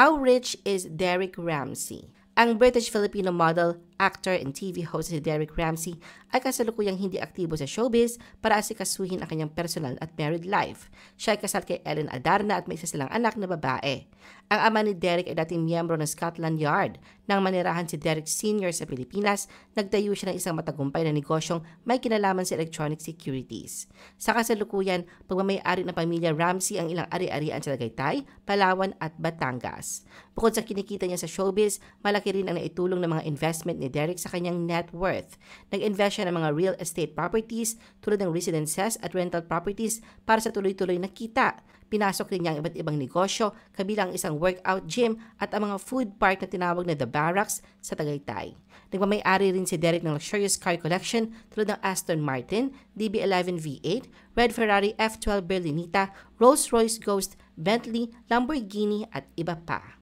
How rich is Derek Ramsey? Ang British-Filipino model, actor, and TV host si Derek Ramsey ay kasalukuyang hindi aktibo sa showbiz para asikasuhin ang kanyang personal at married life. Siya ay kasal kay Ellen Adarna at may isa silang anak na babae. Ang ama ni Derek ay dating miyembro ng Scotland Yard. Nang manirahan si Derek Sr. sa Pilipinas, nagtayo siya ng isang matagumpay na negosyong may kinalaman sa electronic securities. Sa kasalukuyan, pagmamayari ng pamilya Ramsey ang ilang ari-arian sa Tagaytay, Palawan at Batangas. Bukod sa kinikita niya sa showbiz, malaki rin ang naitulong ng mga investment ni Derek sa kanyang net worth. Nag-invest siya ng mga real estate properties tulad ng residences at rental properties para sa tuloy-tuloy na kita. Pinasok rin niya ang iba't ibang negosyo, kabilang isang workout gym at ang mga food park na tinawag na The Barracks sa Tagaytay. Nagmamay-ari rin si Derek ng luxurious car collection tulad ng Aston Martin, DB11 V8, Red Ferrari F12 Berlinita, Rolls-Royce Ghost, Bentley, Lamborghini at iba pa.